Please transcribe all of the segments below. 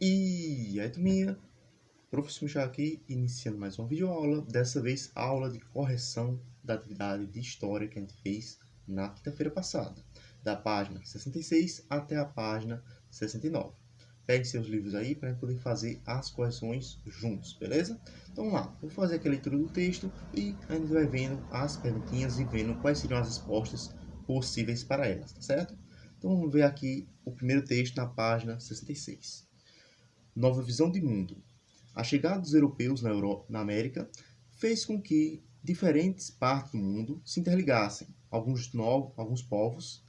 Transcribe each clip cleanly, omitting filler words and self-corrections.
E aí, turminha, professor Michel aqui, iniciando mais uma videoaula, dessa vez aula de correção da atividade de história que a gente fez na quinta-feira passada, da página 66 até a página 69. Pegue seus livros aí para poder fazer as correções juntos, beleza? Então vamos lá, vou fazer aqui a leitura do texto e a gente vai vendo as perguntinhas e vendo quais seriam as respostas possíveis para elas, tá certo? Então vamos ver aqui o primeiro texto na página 66. Nova visão de mundo. A chegada dos europeus na América fez com que diferentes partes do mundo se interligassem. Alguns povos,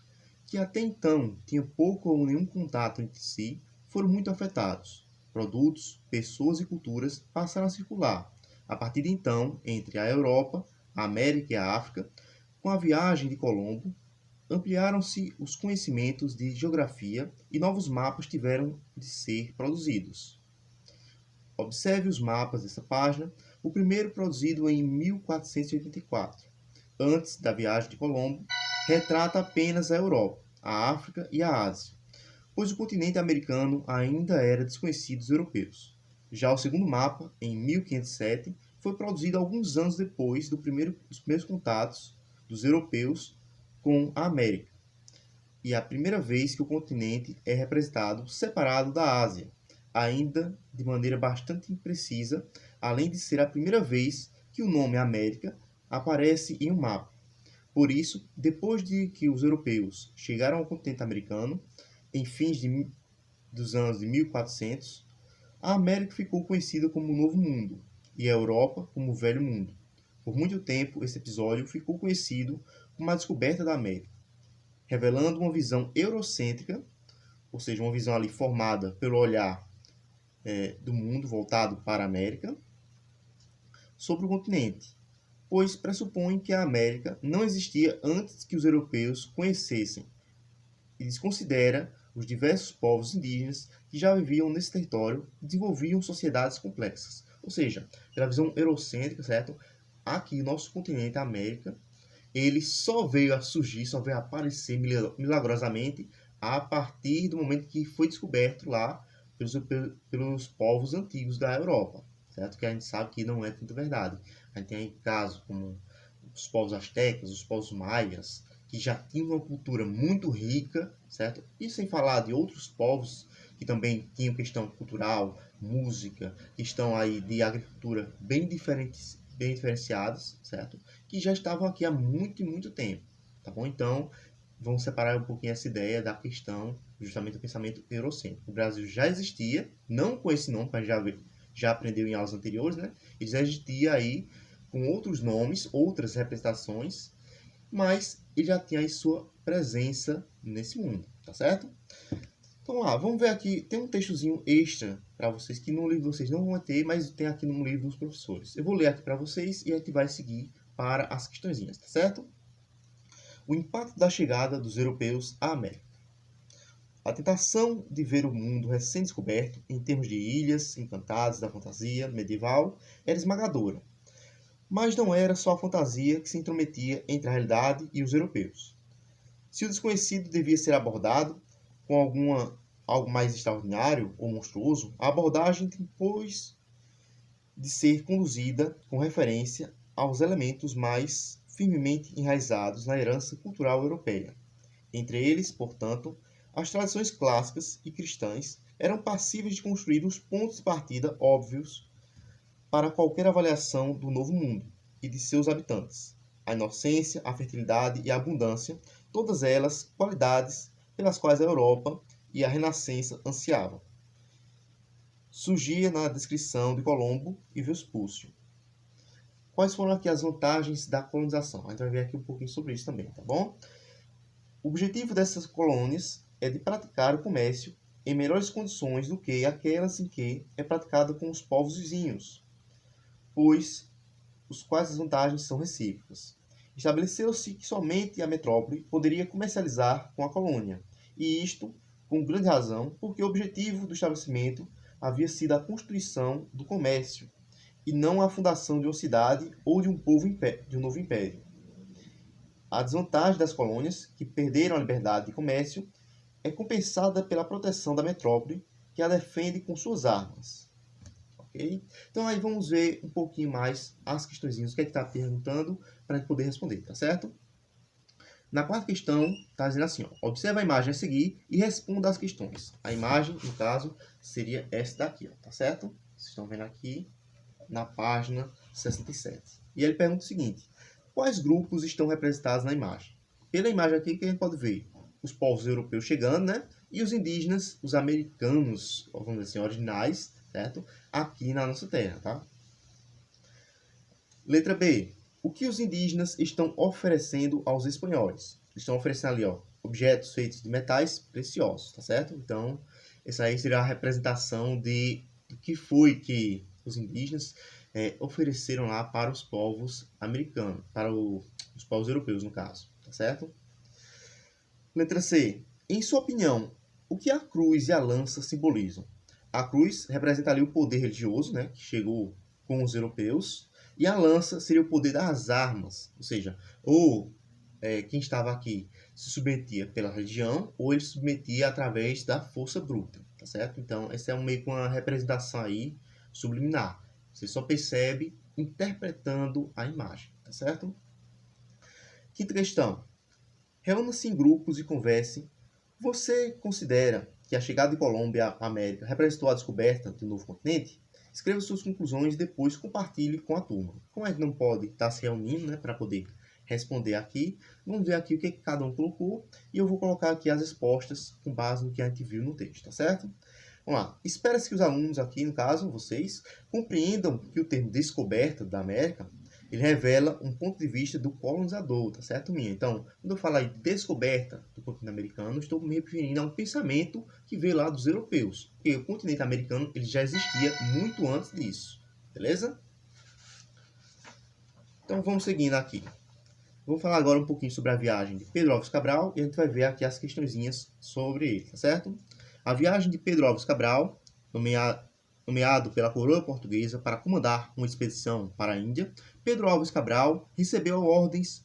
que até então tinham pouco ou nenhum contato entre si, foram muito afetados. Produtos, pessoas e culturas passaram a circular. A partir de então, entre a Europa, a América e a África, com a viagem de Colombo, ampliaram-se os conhecimentos de geografia e novos mapas tiveram de ser produzidos. Observe os mapas dessa página, o primeiro produzido em 1484, antes da viagem de Colombo, retrata apenas a Europa, a África e a Ásia, pois o continente americano ainda era desconhecido dos europeus. Já o segundo mapa, em 1507, foi produzido alguns anos depois dos primeiros contatos dos europeus com a América, e é a primeira vez que o continente é representado separado da Ásia, ainda de maneira bastante imprecisa, além de ser a primeira vez que o nome América aparece em um mapa. Por isso, depois de que os europeus chegaram ao continente americano, em fins dos anos de 1400, a América ficou conhecida como o Novo Mundo e a Europa como o Velho Mundo. Por muito tempo, esse episódio ficou conhecido como a descoberta da América, revelando uma visão eurocêntrica, ou seja, uma visão ali formada pelo olhar do mundo voltado para a América, sobre o continente, pois pressupõe que a América não existia antes que os europeus conhecessem e desconsidera os diversos povos indígenas que já viviam nesse território e desenvolviam sociedades complexas. Ou seja, pela visão eurocêntrica, certo? Aqui, nosso continente, a América, ele só veio a surgir, só veio a aparecer milagrosamente a partir do momento que foi descoberto lá pelos povos antigos da Europa, certo? Que a gente sabe que não é tanto verdade. A gente tem casos como os povos astecas, os povos maias, que já tinham uma cultura muito rica, certo? E sem falar de outros povos que também tinham questão cultural, música, questão aí de agricultura bem diferenciadas, certo? Que já estavam aqui há muito e muito tempo, tá bom? Então, vamos separar um pouquinho essa ideia da questão, justamente do pensamento eurocêntrico. O Brasil já existia, não com esse nome, mas já aprendeu em aulas anteriores, né? Ele já existia aí com outros nomes, outras representações, mas ele já tinha aí sua presença nesse mundo, tá certo? Então lá, vamos ver aqui, tem um textozinho extra para vocês que no livro vocês não vão ter, mas tem aqui no livro dos professores. Eu vou ler aqui para vocês e a gente vai seguir para as questõezinhas, tá certo? O impacto da chegada dos europeus à América. A tentação de ver o mundo recém-descoberto, em termos de ilhas encantadas da fantasia medieval, era esmagadora. Mas não era só a fantasia que se intrometia entre a realidade e os europeus. Se o desconhecido devia ser abordado com algo mais extraordinário ou monstruoso, a abordagem tem, pois, de ser conduzida com referência aos elementos mais firmemente enraizados na herança cultural europeia. Entre eles, portanto, as tradições clássicas e cristãs eram passíveis de construir os pontos de partida óbvios para qualquer avaliação do novo mundo e de seus habitantes. A inocência, a fertilidade e a abundância, todas elas qualidades pelas quais a Europa e a Renascença ansiavam. Surgia na descrição de Colombo e Vespúcio. Quais foram aqui as vantagens da colonização? A gente vai ver aqui um pouquinho sobre isso também, tá bom? O objetivo dessas colônias é de praticar o comércio em melhores condições do que aquelas em que é praticado com os povos vizinhos, pois os quais as vantagens são recíprocas. Estabeleceu-se que somente a metrópole poderia comercializar com a colônia, e isto com grande razão, porque o objetivo do estabelecimento havia sido a constituição do comércio, e não a fundação de uma cidade ou de um novo império. A desvantagem das colônias, que perderam a liberdade de comércio, é compensada pela proteção da metrópole, que a defende com suas armas. Ok? Então aí vamos ver um pouquinho mais as questõezinhas, o que é que está perguntando, para a gente poder responder, tá certo? Na quarta questão, está dizendo assim, ó, observa a imagem a seguir e responda as questões. A imagem, no caso, seria essa daqui, ó, tá certo? Vocês estão vendo aqui na página 67. E ele pergunta o seguinte, quais grupos estão representados na imagem? Pela imagem aqui que a gente pode ver os povos europeus chegando, né? E os indígenas, os americanos, vamos dizer assim, originais, certo? Aqui na nossa terra, tá? Letra B. O que os indígenas estão oferecendo aos espanhóis? Estão oferecendo ali, ó, objetos feitos de metais preciosos, tá certo? Então, essa aí será a representação do que foi que os indígenas ofereceram lá para os povos americanos, para os povos europeus, no caso, tá certo? Letra C. Em sua opinião, o que a cruz e a lança simbolizam? A cruz representa ali o poder religioso, né, que chegou com os europeus, e a lança seria o poder das armas, ou seja, quem estava aqui se submetia pela religião, ou ele se submetia através da força bruta, tá certo? Então, essa é meio que uma representação aí subliminar. Você só percebe interpretando a imagem, tá certo? Quinta questão. Reúna-se em grupos e converse. Você considera que a chegada de Colombo à América representou a descoberta de um novo continente? Escreva suas conclusões e depois compartilhe com a turma. Como a gente não pode estar se reunindo, né, para poder responder aqui, vamos ver aqui o que cada um colocou e eu vou colocar aqui as respostas com base no que a gente viu no texto, tá certo? Vamos lá. Espera-se que os alunos aqui, no caso, vocês, compreendam que o termo descoberta da América ele revela um ponto de vista do colonizador, tá certo, minha? Então, quando eu falar de descoberta do continente americano, estou me referindo a um pensamento que veio lá dos europeus. Porque o continente americano ele já existia muito antes disso, beleza? Então, vamos seguindo aqui. Vamos falar agora um pouquinho sobre a viagem de Pedro Álvares Cabral e a gente vai ver aqui as questõezinhas sobre ele, tá certo? A viagem de Pedro Álvares Cabral, nomeado pela coroa portuguesa para comandar uma expedição para a Índia, Pedro Álvares Cabral recebeu ordens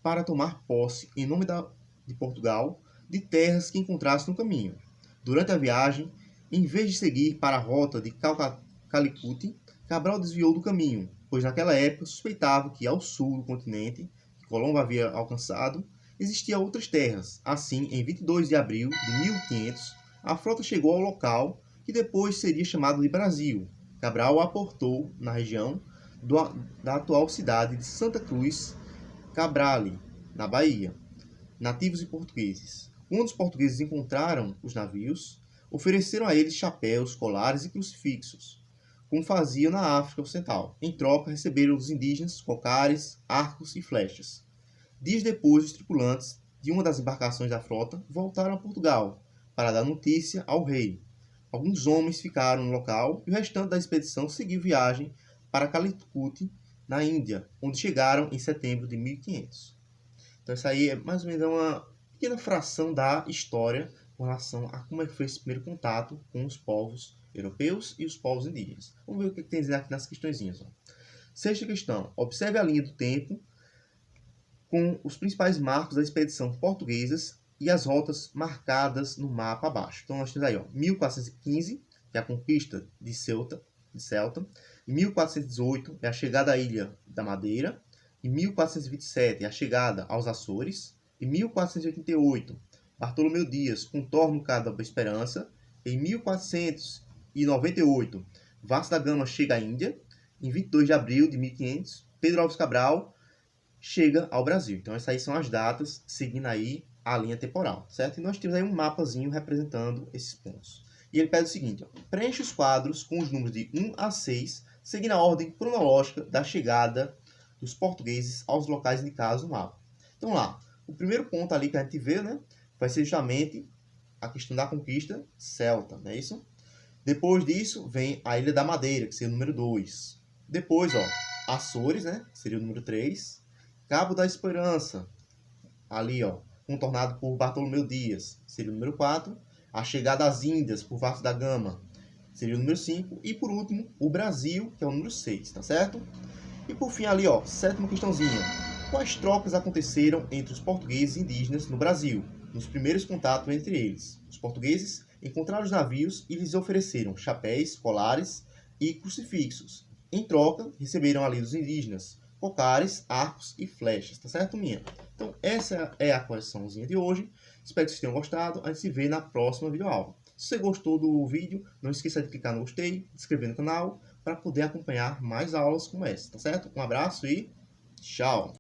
para tomar posse, em nome de Portugal, de terras que encontrasse no caminho. Durante a viagem, em vez de seguir para a rota de Calicut, Cabral desviou do caminho, pois naquela época suspeitava que ao sul do continente, que Colombo havia alcançado, existiam outras terras. Assim, em 22 de abril de 1500, a frota chegou ao local que depois seria chamado de Brasil. Cabral aportou na região da atual cidade de Santa Cruz Cabrale, na Bahia. Nativos e portugueses. Quando os portugueses encontraram os navios, ofereceram a eles chapéus, colares e crucifixos, como faziam na África Ocidental. Em troca, receberam dos indígenas cocares, arcos e flechas. Dias depois, os tripulantes de uma das embarcações da frota voltaram a Portugal para dar notícia ao rei. Alguns homens ficaram no local e o restante da expedição seguiu viagem para Calicut, na Índia, onde chegaram em setembro de 1500. Então, isso aí é mais ou menos uma pequena fração da história com relação a como é que foi esse primeiro contato com os povos europeus e os povos indígenas. Vamos ver o que tem a dizer aqui nas questõezinhas. Ó. Sexta questão. Observe a linha do tempo com os principais marcos da expedição portuguesa e as rotas marcadas no mapa abaixo. Então, nós temos aí, ó, 1415, que é a conquista de Ceuta. Em 1418, é a chegada à Ilha da Madeira. Em 1427, é a chegada aos Açores. Em 1488, Bartolomeu Dias contorna o Cabo da Boa Esperança. Em 1498, Vasco da Gama chega à Índia. Em 22 de abril de 1500, Pedro Álvares Cabral chega ao Brasil. Então, essas aí são as datas seguindo aí a linha temporal, certo? E nós temos aí um mapazinho representando esses pontos. E ele pede o seguinte, ó, preenche os quadros com os números de 1 a 6, seguindo a ordem cronológica da chegada dos portugueses aos locais indicados no mapa. Então lá, o primeiro ponto ali que a gente vê, né, vai ser justamente a questão da conquista celta, não é isso? Depois disso vem a Ilha da Madeira, que seria o número 2. Depois, ó, Açores, né, que seria o número 3. Cabo da Esperança, ali, ó, contornado por Bartolomeu Dias, seria o número 4. A chegada às Índias por Vasco da Gama seria o número 5. E por último, o Brasil, que é o número 6, tá certo? E por fim ali, ó, sétima questãozinha. Quais trocas aconteceram entre os portugueses e indígenas no Brasil, nos primeiros contatos entre eles? Os portugueses encontraram os navios e lhes ofereceram chapéus, colares e crucifixos. Em troca, receberam ali dos indígenas cocares, arcos e flechas, tá certo, minha? Então, essa é a correçãozinha de hoje. Espero que vocês tenham gostado. A gente se vê na próxima videoaula. Se você gostou do vídeo, não esqueça de clicar no gostei, se inscrever no canal, para poder acompanhar mais aulas como essa, tá certo? Um abraço e tchau!